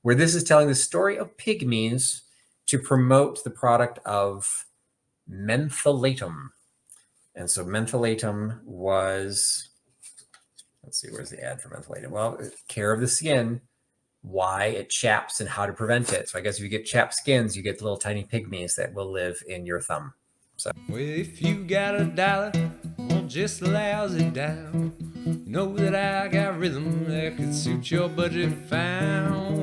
where this is telling the story of pygmies to promote the product of mentholatum. And so mentholatum was, let's see, where's the ad for mentholatum? Well, care of the skin, why it chaps and how to prevent it. So I guess if you get chapped skins, you get the little tiny pygmies that will live in your thumb. So, well, if you got $1, won't just lousy down. You know that I got rhythm that could suit your budget fine.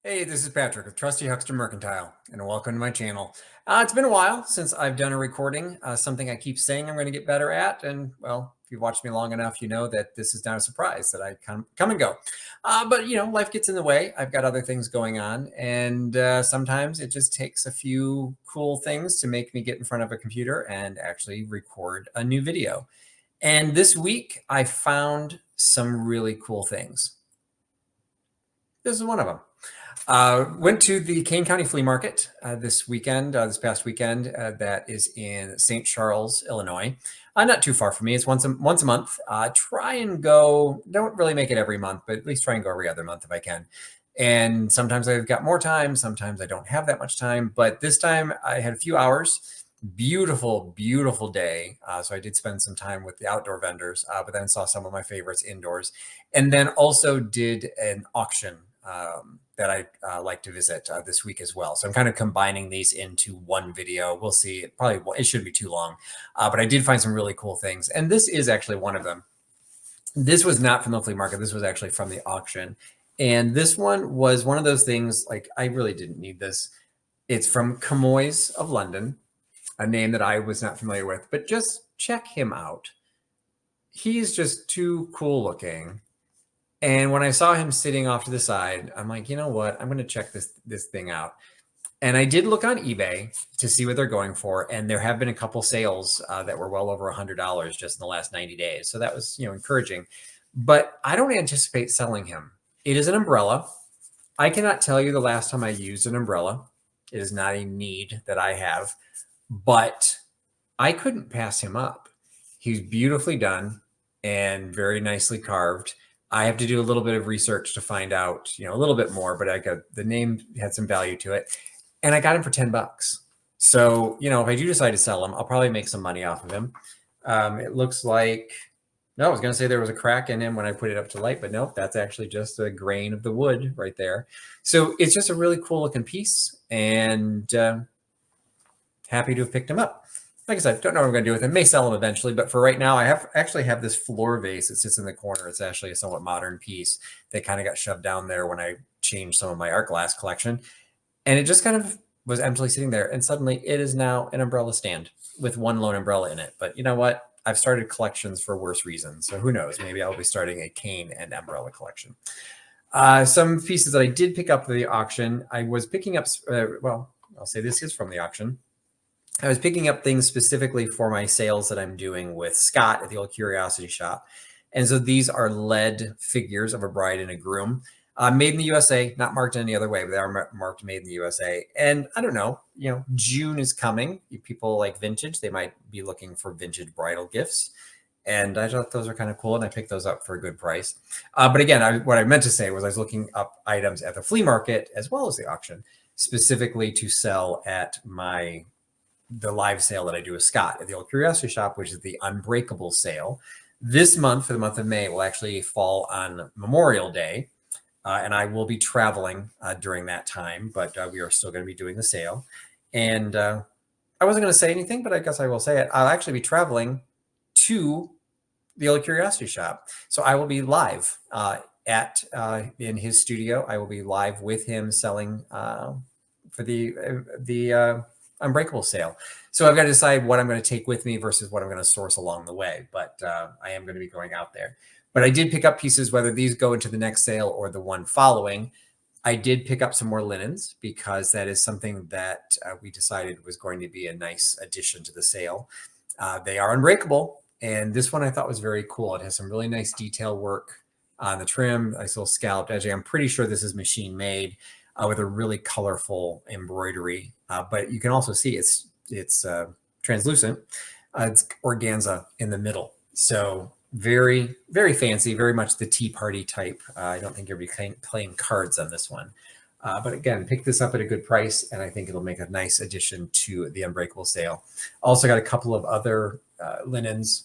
hey, this is Patrick with Trusty Huckster Mercantile, and welcome to my channel. It's been a while since I've done a recording, something I keep saying I'm going to get better at, and well, if you've watched me long enough, you know that this is not a surprise that I come and go. But you know, life gets in the way. I've got other things going on, and sometimes it just takes a few cool things to make me get in front of a computer and actually record a new video. And this week, I found some really cool things. This is one of them. Went to the Kane County Flea Market this past weekend, that is in St. Charles, Illinois. Not too far from me. It's once a month. Try and go, don't really make it every month, but at least try and go every other month if I can. And sometimes I've got more time. Sometimes I don't have that much time, but this time I had a few hours. Beautiful, beautiful day. So I did spend some time with the outdoor vendors, but then saw some of my favorites indoors, and then also did an auction that I like to visit this week as well. So I'm kind of combining these into one video. We'll see. It shouldn't be too long, but I did find some really cool things. And this is actually one of them. This was not from the flea market. This was actually from the auction. And this one was one of those things, like, I really didn't need this. It's from Camoys of London, a name that I was not familiar with, but just check him out. He's just too cool looking. And when I saw him sitting off to the side, I'm like, you know what? I'm going to check this thing out. And I did look on eBay to see what they're going for. And there have been a couple sales that were well over $100 just in the last 90 days. So that was, you know, encouraging. But I don't anticipate selling him. It is an umbrella. I cannot tell you the last time I used an umbrella. It is not a need that I have. But I couldn't pass him up. He's beautifully done and very nicely carved. I have to do a little bit of research to find out, you know, a little bit more, but the name had some value to it, and I got him for $10. So, you know, if I do decide to sell him, I'll probably make some money off of him. It looks like, no, I was going to say there was a crack in him when I put it up to light, but nope, that's actually just a grain of the wood right there. So it's just a really cool looking piece, and happy to have picked him up. Like I said, don't know what I'm going to do with him. May sell him eventually, but for right now, I actually have this floor vase that sits in the corner. It's actually a somewhat modern piece that kind of got shoved down there when I changed some of my art glass collection. And it just kind of was emptily sitting there. And suddenly it is now an umbrella stand with one lone umbrella in it. But you know what? I've started collections for worse reasons. So who knows? Maybe I'll be starting a cane and umbrella collection. Some pieces that I did pick up at the auction, I was picking up, well, I'll say this is from the auction. I was picking up things specifically for my sales that I'm doing with Scott at the old Curiosity Shop. And so these are lead figures of a bride and a groom, made in the USA, not marked any other way, but they are marked made in the USA. And I don't know, you know, June is coming. People like vintage. They might be looking for vintage bridal gifts. And I thought those are kind of cool, and I picked those up for a good price. But again, what I meant to say was I was looking up items at the flea market as well as the auction, specifically to sell at the live sale that I do with Scott at the old Curiosity Shop, which is the Unbreakable sale. This month, for the month of May, will actually fall on Memorial Day, and I will be traveling during that time, but we are still going to be doing the sale. And I wasn't going to say anything, but I guess I will say it. I'll actually be traveling to the old Curiosity Shop. So I will be live in his studio. I will be live with him selling for the Unbreakable sale. So I've got to decide what I'm going to take with me versus what I'm going to source along the way. But I am going to be going out there. But I did pick up pieces, whether these go into the next sale or the one following. I did pick up some more linens because that is something that we decided was going to be a nice addition to the sale. They are unbreakable. And this one I thought was very cool. It has some really nice detail work on the trim, nice little scalloped edging. I'm pretty sure this is machine made with a really colorful embroidery. But you can also see it's translucent. It's organza in the middle. So very, very fancy, very much the tea party type. I don't think you'll be playing cards on this one. But again, pick this up at a good price, and I think it'll make a nice addition to the Unbreakable sale. Also got a couple of other linens,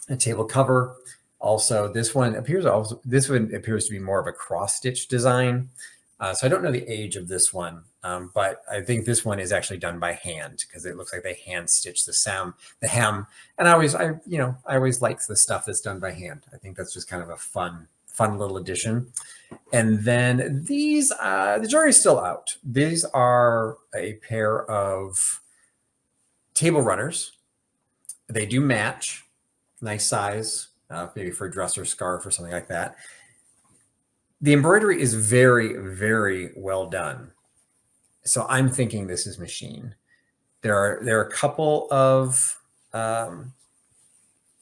a table cover. Also, this one appears to be more of a cross stitch design. So I don't know the age of this one, but I think this one is actually done by hand because it looks like they hand stitch the hem. And I always like the stuff that's done by hand. I think that's just kind of a fun little addition. And then these, the jury's still out. These are a pair of table runners. They do match, nice size, maybe for a dress or scarf or something like that. The embroidery is very, very well done. So I'm thinking this is machine. There are a couple of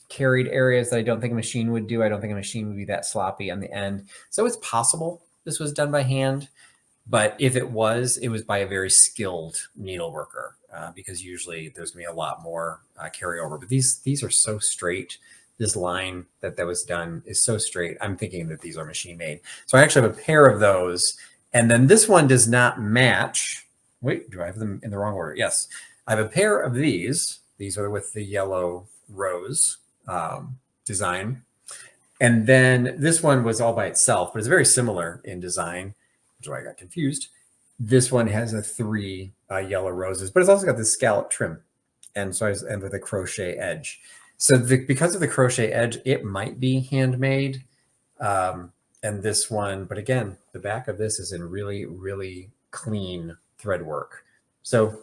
carried areas that I don't think a machine would do. I don't think a machine would be that sloppy on the end. So it's possible this was done by hand, but if it was by a very skilled needle worker because usually there's gonna be a lot more carryover. But these are so straight. This line that was done is so straight. I'm thinking that these are machine made. So I actually have a pair of those. And then this one does not match. Wait, do I have them in the wrong order? Yes. I have a pair of these. These are with the yellow rose design. And then this one was all by itself, but it's very similar in design, which is why I got confused. This one has a 3 yellow roses, but it's also got this scallop trim. And so and with a crochet edge. So because of the crochet edge, it might be handmade. And this one, but again, the back of this is in really, really clean thread work. So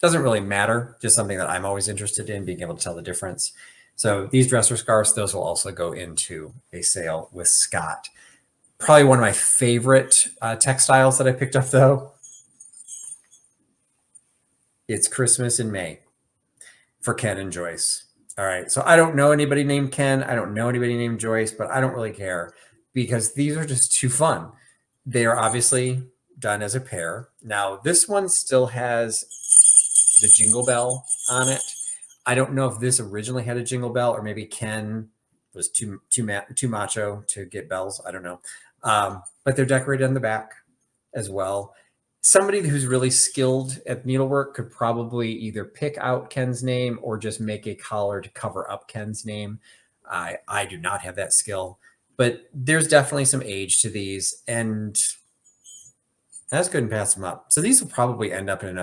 doesn't really matter, just something that I'm always interested in, being able to tell the difference. So these dresser scarves, those will also go into a sale with Scott. Probably one of my favorite textiles that I picked up though. It's Christmas in May for Ken and Joyce. All right, so I don't know anybody named Ken. I don't know anybody named Joyce, but I don't really care because these are just too fun. They are obviously done as a pair. Now, this one still has the jingle bell on it. I don't know if this originally had a jingle bell or maybe Ken was too macho to get bells. I don't know. But they're decorated on the back as well. Somebody who's really skilled at needlework could probably either pick out Ken's name or just make a collar to cover up Ken's name. I do not have that skill, but there's definitely some age to these, and that's good and pass them up. So these will probably end up in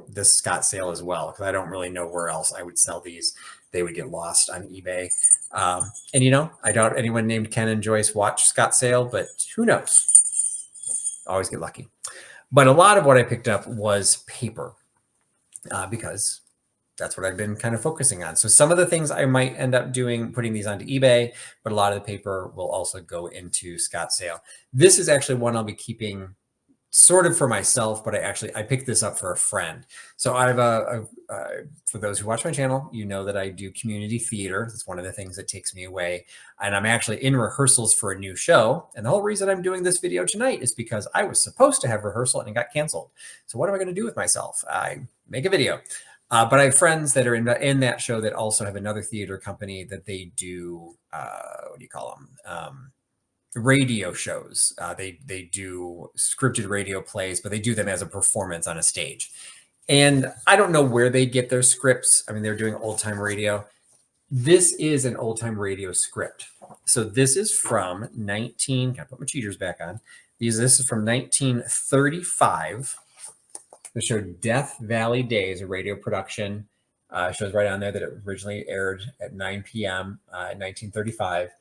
this Scott sale as well, because I don't really know where else I would sell these. They would get lost on eBay. And I doubt anyone named Ken and Joyce watch Scott sale, but who knows? Always get lucky. But a lot of what I picked up was paper because that's what I've been kind of focusing on. So some of the things I might end up doing, putting these onto eBay, but a lot of the paper will also go into Scott sale. This is actually one I'll be keeping sort of for myself, but I picked this up for a friend. So I have for those who watch my channel, you know that I do community theater. That's one of the things that takes me away. And I'm actually in rehearsals for a new show. And the whole reason I'm doing this video tonight is because I was supposed to have rehearsal and it got canceled. So what am I going to do with myself? I make a video. But I have friends that are in that show that also have another theater company that they do, what do you call them? Radio shows. They do scripted radio plays, but they do them as a performance on a stage. And I don't know where they get their scripts. I mean, they're doing old time radio. This is an old time radio script. So this is from can I put my cheaters back on? This is from 1935. The show Death Valley Days, a radio production. Shows right on there that it originally aired at 9 p.m. In 1935.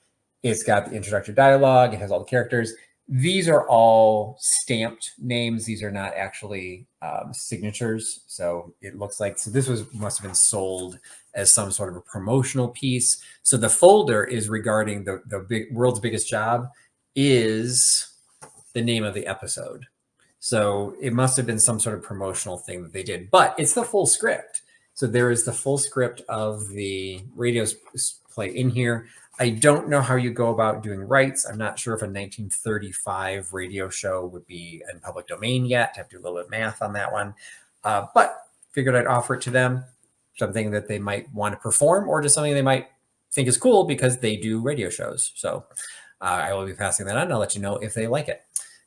It's got the introductory dialogue. It has all the characters. These are all stamped names. These are not actually signatures. So it looks like, this must have been sold as some sort of a promotional piece. So the folder is regarding the world's biggest job is the name of the episode. So it must have been some sort of promotional thing that they did, but it's the full script. So there is the full script of the radio play in here. I don't know how you go about doing rights. I'm not sure if a 1935 radio show would be in public domain yet. I have to do a little bit of math on that one. But figured I'd offer it to them, something that they might want to perform or just something they might think is cool because they do radio shows. So I will be passing that on. I'll let you know if they like it.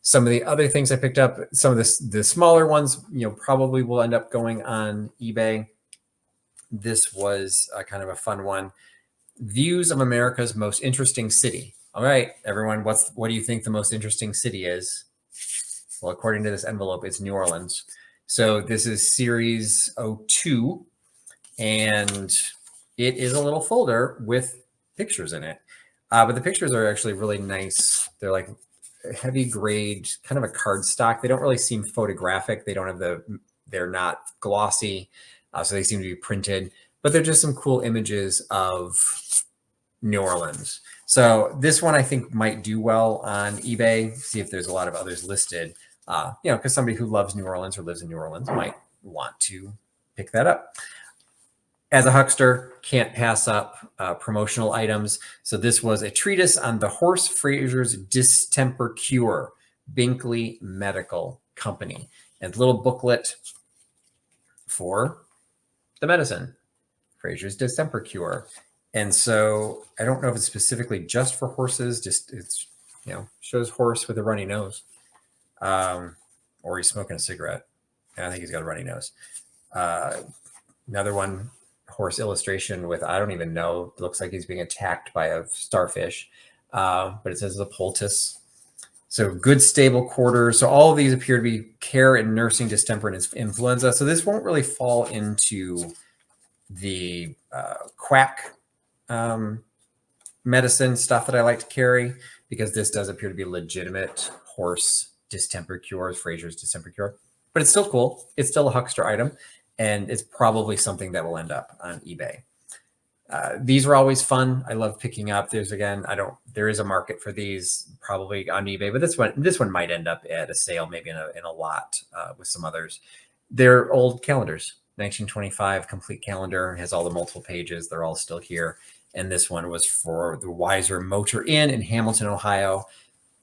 Some of the other things I picked up, some of the smaller ones, probably will end up going on eBay. This was kind of a fun one. Views of America's most interesting city. All right, everyone, what do you think the most interesting city is? Well, according to this envelope, it's New Orleans. So this is series 02, and it is a little folder with pictures in it. But the pictures are actually really nice. They're like heavy grade, kind of a cardstock. They don't really seem photographic. They don't have they're not glossy. So they seem to be printed, but they're just some cool images of New Orleans. So this one I think might do well on eBay. See if there's a lot of others listed, because somebody who loves New Orleans or lives in New Orleans might want to pick that up. As a huckster, can't pass up promotional items. So this was a treatise on the Horse Fraser's Distemper Cure, Binkley Medical Company, and a little booklet for the medicine, Fraser's Distemper Cure. And so I don't know if it's specifically just for horses, just it's, shows horse with a runny nose, or he's smoking a cigarette. And I think he's got a runny nose. Another one, horse illustration with, I don't even know, looks like he's being attacked by a starfish, but it says the poultice. So good stable quarters. So all of these appear to be care and nursing distemper and influenza. So this won't really fall into the quack medicine stuff that I like to carry, because this does appear to be legitimate horse distemper cures, Fraser's distemper cure, but it's still cool. It's still a huckster item, and it's probably something that will end up on eBay. These were always fun. I love picking up. There is a market for these probably on eBay, but this one might end up at a sale, maybe in a lot with some others. They're old calendars, 1925 complete calendar, has all the multiple pages. They're all still here. And this one was for the Weiser Motor Inn in Hamilton, Ohio.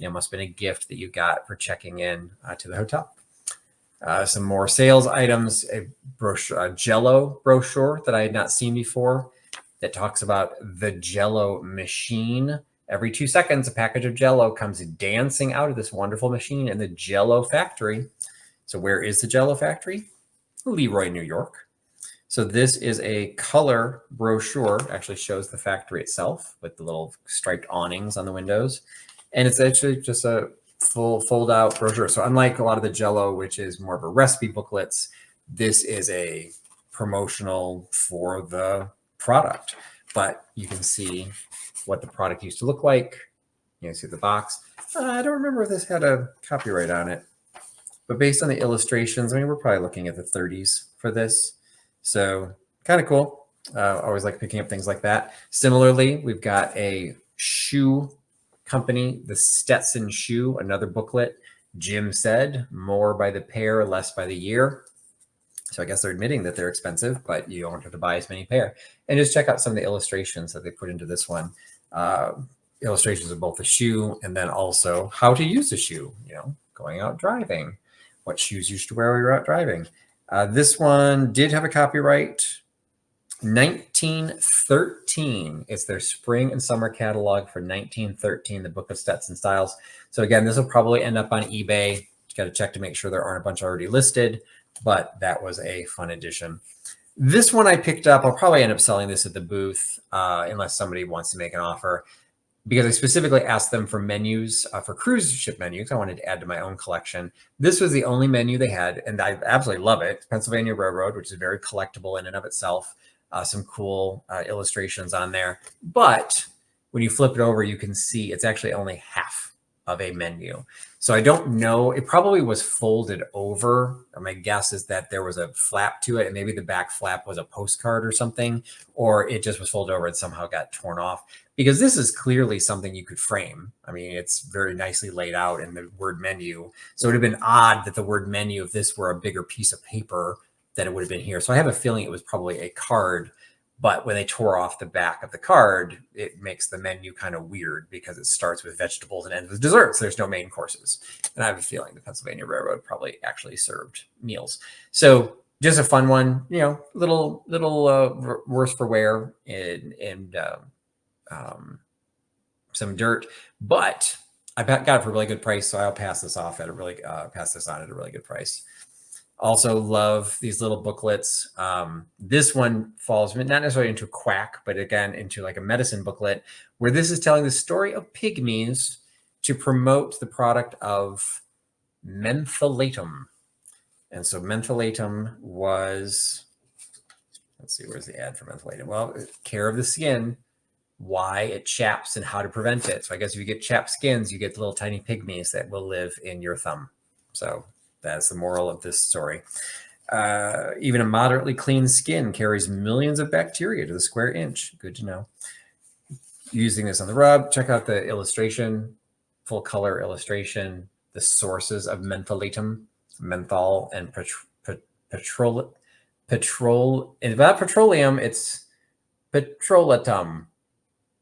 Must have been a gift that you got for checking in to the hotel. Some more sales items, a brochure, a Jell-O brochure that I had not seen before that talks about the Jell-O machine. Every 2 seconds, a package of Jell-O comes dancing out of this wonderful machine in the Jell-O factory. So where is the Jell-O factory? Leroy, New York. So this is a color brochure, actually shows the factory itself with the little striped awnings on the windows. And it's actually just a full fold out brochure. So unlike a lot of the Jell-O, which is more of a recipe booklets, this is a promotional for the product. But you can see what the product used to look like. You can see the box. I don't remember if this had a copyright on it, but based on the illustrations, we're probably looking at the 30s for this. So kind of cool. Always like picking up things like that. Similarly, we've got a shoe company, the Stetson shoe, another booklet. Jim said, more by the pair, less by the year. So I guess they're admitting that they're expensive, but you don't have to buy as many pair. And just check out some of the illustrations that they put into this one. Illustrations of both the shoe and then also how to use the shoe, going out driving, what shoes you should wear while you're out driving. This one did have a copyright, 1913. It's their spring and summer catalog for 1913, the Book of Stetson Styles. So again, this will probably end up on eBay. You got to check to make sure there aren't a bunch already listed, but that was a fun addition. This one I picked up. I'll probably end up selling this at the booth unless somebody wants to make an offer, because I specifically asked them for menus, for cruise ship menus. I wanted to add to my own collection. This was the only menu they had, and I absolutely love it. Pennsylvania Railroad, which is very collectible in and of itself. Some cool illustrations on there. But when you flip it over, you can see it's actually only half of a menu. So I don't know. It probably was folded over. My guess is that there was a flap to it, and maybe the back flap was a postcard or something, or it just was folded over and somehow got torn off. Because this is clearly something you could frame. It's very nicely laid out in the word menu. So it would have been odd that the word menu, if this were a bigger piece of paper, that it would have been here. So I have a feeling it was probably a card, but when they tore off the back of the card, it makes the menu kind of weird because it starts with vegetables and ends with desserts. There's no main courses. And I have a feeling the Pennsylvania Railroad probably actually served meals. So just a fun one, little worse for wear and some dirt, but I got it for a really good price, so I'll pass this off at a really pass this on at a really good price. Also love these little booklets. This one falls not necessarily into quack, but again into like a medicine booklet, where this is telling the story of pygmies to promote the product of mentholatum. And so mentholatum was, let's see, where's the ad for mentholatum? Well, care of the skin, why it chaps and how to prevent it. So I guess if you get chapped skins, you get the little tiny pygmies that will live in your thumb. So that's the moral of this story. Even a moderately clean skin carries millions of bacteria to the square inch. Good to know. Using this on the rub, check out the illustration, full color illustration, the sources of mentholatum, menthol, and petrol. It's not petroleum, it's petrolatum.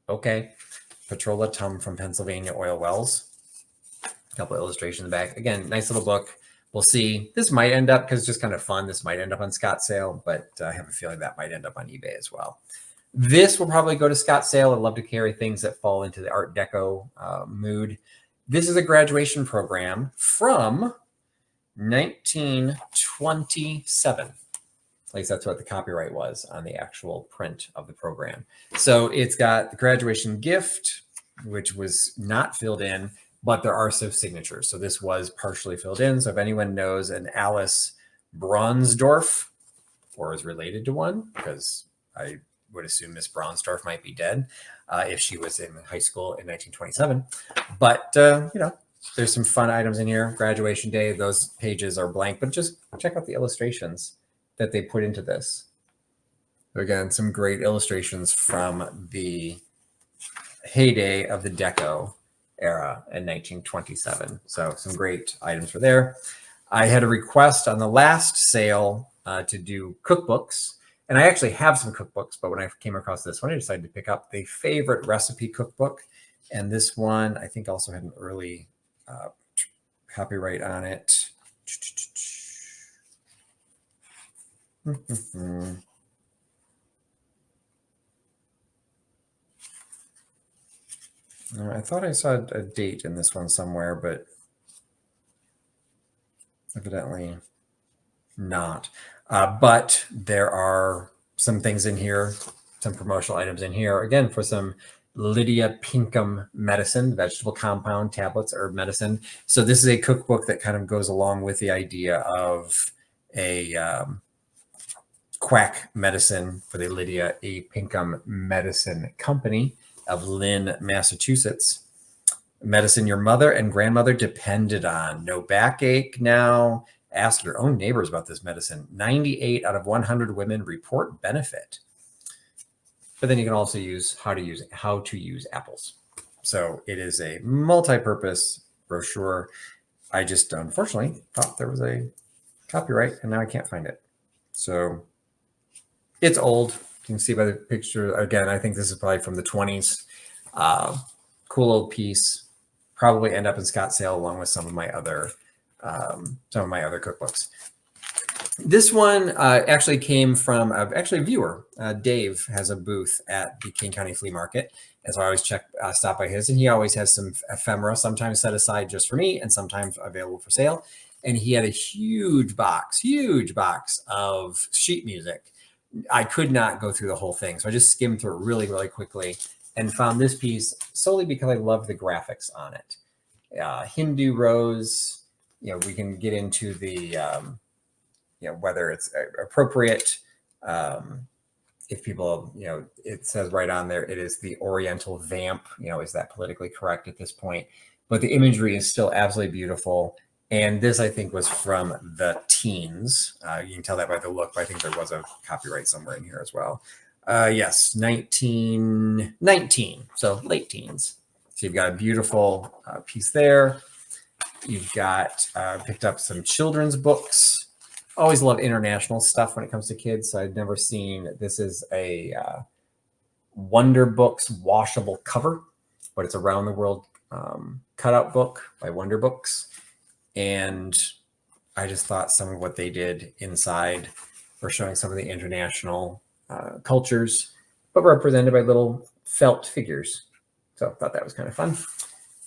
Okay. Petrolatum from Pennsylvania oil wells. A couple of illustrations in the back. Again, nice little book. We'll see. This might end up, because it's just kind of fun, this might end up on Scott sale, but I have a feeling that might end up on eBay as well. This will probably go to Scott sale. I love to carry things that fall into the Art Deco mood. This is a graduation program from 1927. At least that's what the copyright was on the actual print of the program. So it's got the graduation gift, which was not filled in, but there are some signatures. So this was partially filled in. So if anyone knows an Alice Bronsdorf or is related to one, because I would assume Miss Bronsdorf might be dead if she was in high school in 1927. But, you know, there's some fun items in here. Graduation day, those pages are blank, but just check out the illustrations that they put into this. Again, some great illustrations from the heyday of the Deco era in 1927. So some great items for there. I had a request on the last sale to do cookbooks. And I actually have some cookbooks, but when I came across this one, I decided to pick up the favorite recipe cookbook. And this one, I think, also had an early copyright on it. I thought I saw a date in this one somewhere, but evidently not. But there are some things in here, some promotional items in here, again, for some Lydia Pinkham medicine, vegetable compound, tablets, herb medicine. So this is a cookbook that kind of goes along with the idea of a quack medicine for the Lydia A. Pinkham Medicine Company of Lynn, Massachusetts. Medicine your mother and grandmother depended on. No backache now. Ask your own neighbors about this medicine. 98 out of 100 women report benefit. But then you can also use how to use apples. So it is a multi-purpose brochure. I just unfortunately thought there was a copyright and now I can't find it. So it's old. You can see by the picture. Again, I think this is probably from the 20s. Cool old piece. Probably end up in Scott sale along with some of my other cookbooks. This one actually came from a viewer. Dave has a booth at the Kane County Flea Market. And so I always stop by his, and he always has some ephemera, sometimes set aside just for me and sometimes available for sale. And he had a huge box of sheet music. I could not go through the whole thing. So I just skimmed through it really, really quickly and found this piece solely because I love the graphics on it. Hindu rose, we can get into the, whether it's appropriate. If people, it says right on there, it is the Oriental vamp, is that politically correct at this point? But the imagery is still absolutely beautiful. And this, I think, was from the teens. You can tell that by the look, but I think there was a copyright somewhere in here as well. Yes, 1919, so late teens. So you've got a beautiful piece there. You've got picked up some children's books. Always love international stuff when it comes to kids. So I've never seen, this is a Wonder Books washable cover, but it's a round the world cutout book by Wonder Books. And I just thought some of what they did inside were showing some of the international cultures, but represented by little felt figures. So I thought that was kind of fun.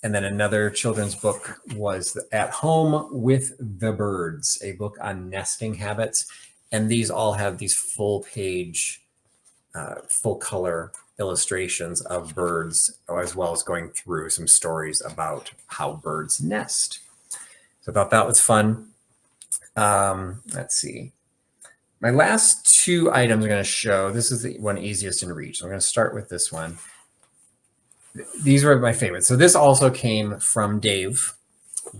And then another children's book was At Home with the Birds, a book on nesting habits. And these all have these full page, full color illustrations of birds, as well as going through some stories about how birds nest. So I thought that was fun. Let's see. My last two items I'm going to show, this is the one easiest in reach. So I'm going to start with this one. These were my favorites. So this also came from Dave,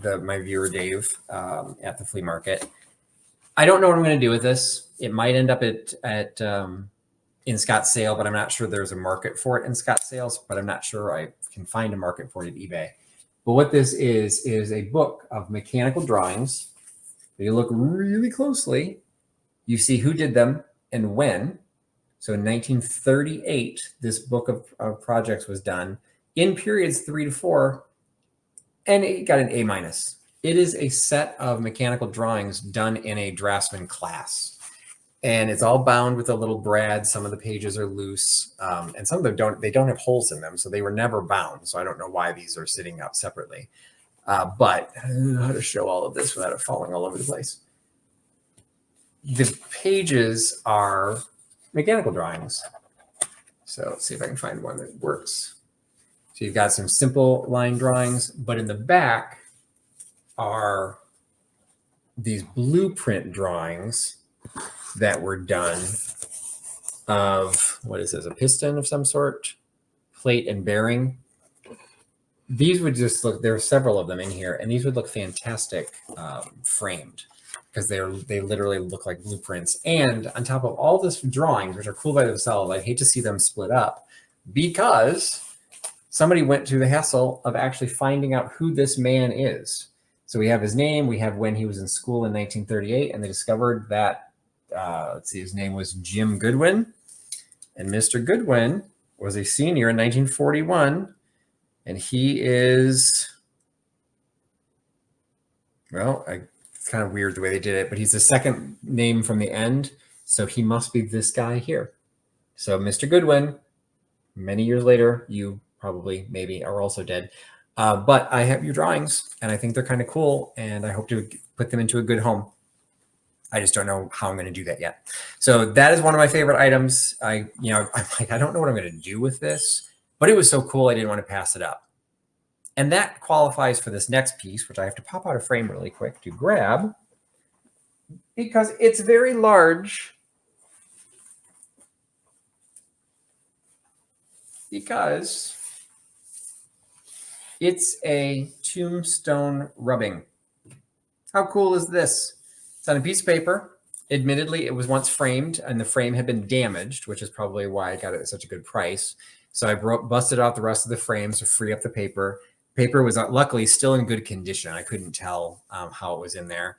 my viewer Dave, at the flea market. I don't know what I'm going to do with this. It might end up in Scottsdale, but I'm not sure there's a market for it in Scottsdale, but I'm not sure I can find a market for it at eBay. But what this is a book of mechanical drawings. If you look really closely, you see who did them and when. So in 1938, this book of projects was done in periods 3 to 4, and it got an A-. It is a set of mechanical drawings done in a draftsman class. And it's all bound with a little brad. Some of the pages are loose, and some of them don't have holes in them. So they were never bound. So I don't know why these are sitting up separately. But I don't know how to show all of this without it falling all over the place. The pages are mechanical drawings. So let's see if I can find one that works. So you've got some simple line drawings, but in the back are these blueprint drawings that were done of, what is this, a piston of some sort, plate and bearing. These would just look, there are several of them in here, and these would look fantastic framed, because they literally look like blueprints. And on top of all this drawings, which are cool by themselves, I'd hate to see them split up, because somebody went through the hassle of actually finding out who this man is. So we have his name, we have when he was in school in 1938, and they discovered that, let's see, his name was Jim Goodwin. And Mr. Goodwin was a senior in 1941, and he is, well, it's kind of weird the way they did it, but he's the second name from the end, so he must be this guy here. So Mr. Goodwin, many years later, you probably maybe are also dead. But I have your drawings, and I think they're kind of cool, and I hope to put them into a good home. I just don't know how I'm going to do that yet. So that is one of my favorite items. I'm like, I don't know what I'm going to do with this, but it was so cool I didn't want to pass it up. And that qualifies for this next piece, which I have to pop out a frame really quick to grab, because it's very large. Because it's a tombstone rubbing. How cool is this? It's on a piece of paper. Admittedly, it was once framed, and the frame had been damaged, which is probably why I got it at such a good price. So I busted out the rest of the frames to free up the paper. Paper was luckily still in good condition. I couldn't tell how it was in there.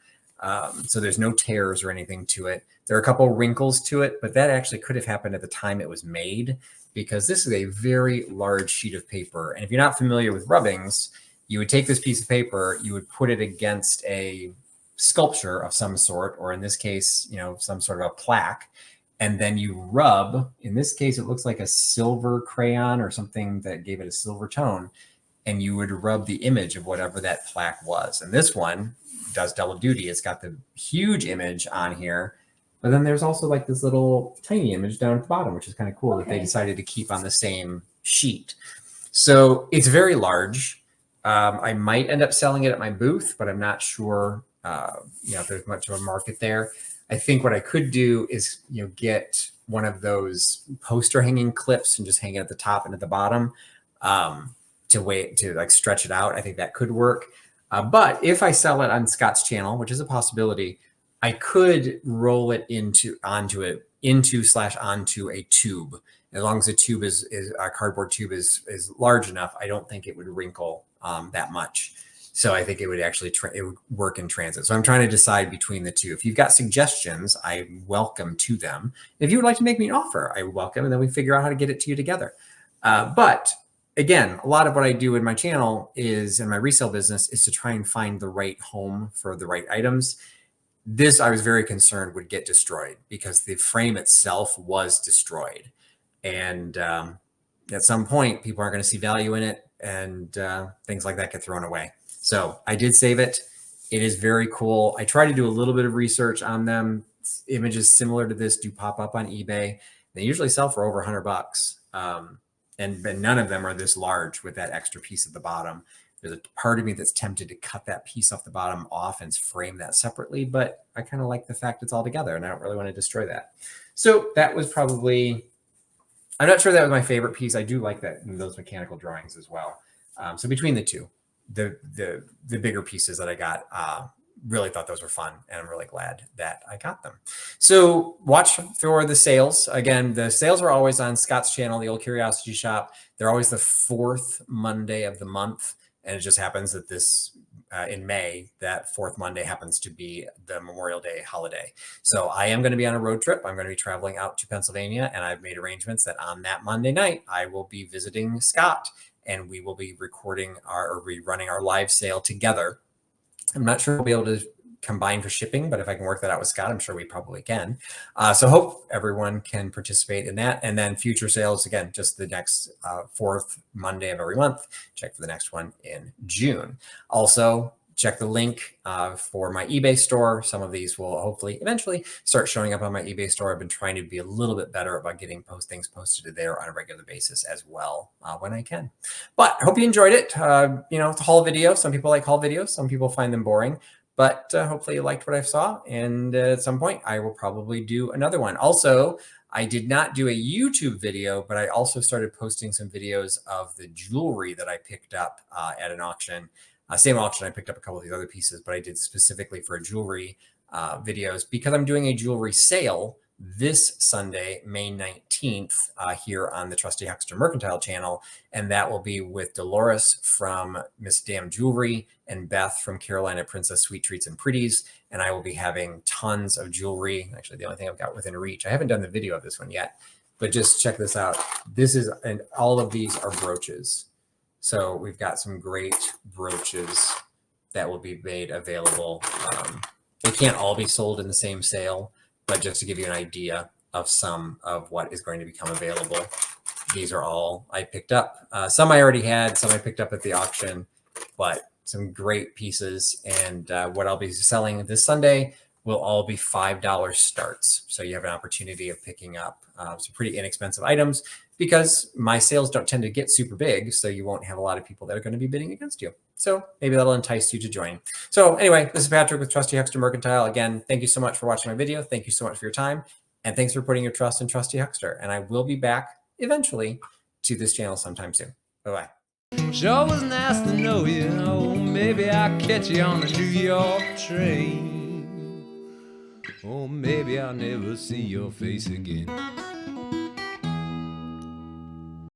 So there's no tears or anything to it. There are a couple wrinkles to it, but that actually could have happened at the time it was made, because this is a very large sheet of paper. And if you're not familiar with rubbings, you would take this piece of paper, you would put it against a sculpture of some sort, or in this case, some sort of a plaque, and then you rub. In this case, it looks like a silver crayon or something that gave it a silver tone, and you would rub the image of whatever that plaque was. And this one does double duty. It's got the huge image on here, but then there's also like this little tiny image down at the bottom, which is kind of cool that they decided to keep on the same sheet. So it's very large. I might end up selling it at my booth, but I'm not sure if there's much of a market there. I think what I could do is, get one of those poster hanging clips and just hang it at the top and at the bottom to like stretch it out. I think that could work. But if I sell it on Scott's channel, which is a possibility, I could roll it onto a tube. As long as the tube is a cardboard tube is large enough, I don't think it would wrinkle that much. So I think it would actually it would work in transit. So I'm trying to decide between the two. If you've got suggestions, I welcome to them. If you would like to make me an offer, I welcome, and then we figure out how to get it to you together. But again, a lot of what I do in my channel is in my resale business is to try and find the right home for the right items. This, I was very concerned, would get destroyed because the frame itself was destroyed. And at some point, people aren't going to see value in it. and things like that get thrown away. So I did save it. It is very cool. I try to do a little bit of research on them. Images similar to this do pop up on eBay. They usually sell for over $100. But none of them are this large with that extra piece at the bottom. There's a part of me that's tempted to cut that piece off the bottom off and frame that separately, but I kind of like the fact it's all together and I don't really want to destroy that. So that was probably, I'm not sure that was my favorite piece. I do like that, those mechanical drawings as well. So between the two, the bigger pieces that I got, really thought those were fun, and I'm really glad that I got them. So watch for the sales. Again, the sales are always on Scott's channel, the Old Curiosity Shop. They're always the fourth Monday of the month, and it just happens that this in May, that fourth Monday happens to be the Memorial Day holiday. So I am going to be on a road trip. I'm going to be traveling out to Pennsylvania, and I've made arrangements that on that Monday night I will be visiting Scott, and we will be recording or rerunning our live sale together. I'm not sure we'll be able to combine for shipping, but if I can work that out with Scott, I'm sure we probably can. So hope everyone can participate in that. And then future sales, again, just the next fourth Monday of every month. Check for the next one in June. Also, check the link for my eBay store. Some of these will hopefully eventually start showing up on my eBay store. I've been trying to be a little bit better about getting things posted there on a regular basis as well when I can. But I hope you enjoyed it. It's a haul video. Some people like haul videos. Some people find them boring. But hopefully you liked what I saw. And at some point, I will probably do another one. Also, I did not do a YouTube video, but I also started posting some videos of the jewelry that I picked up at an auction. Same auction, I picked up a couple of these other pieces, but I did specifically for jewelry videos because I'm doing a jewelry sale this Sunday, May 19th, here on the Trusty Huckster Mercantile channel. And that will be with Dolores from Miss Damn Jewelry and Beth from Carolina Princess Sweet Treats and Pretties. And I will be having tons of jewelry. Actually, the only thing I've got within reach. I haven't done the video of this one yet, but just check this out. This is, and all of these are brooches. So we've got some great brooches that will be made available. They can't all be sold in the same sale, but just to give you an idea of some of what is going to become available. These are all I picked up. Some I already had, some I picked up at the auction, but some great pieces. And what I'll be selling this Sunday will all be $5 starts. So you have an opportunity of picking up some pretty inexpensive items because my sales don't tend to get super big. So you won't have a lot of people that are going to be bidding against you. So maybe that'll entice you to join. So anyway, this is Patrick with Trusty Huckster Mercantile. Again, thank you so much for watching my video. Thank you so much for your time. And thanks for putting your trust in Trusty Huckster. And I will be back eventually to this channel sometime soon. Bye-bye. Sure was nice to know you. Oh, maybe I'll catch you on a New York train. Or maybe I'll never see your face again.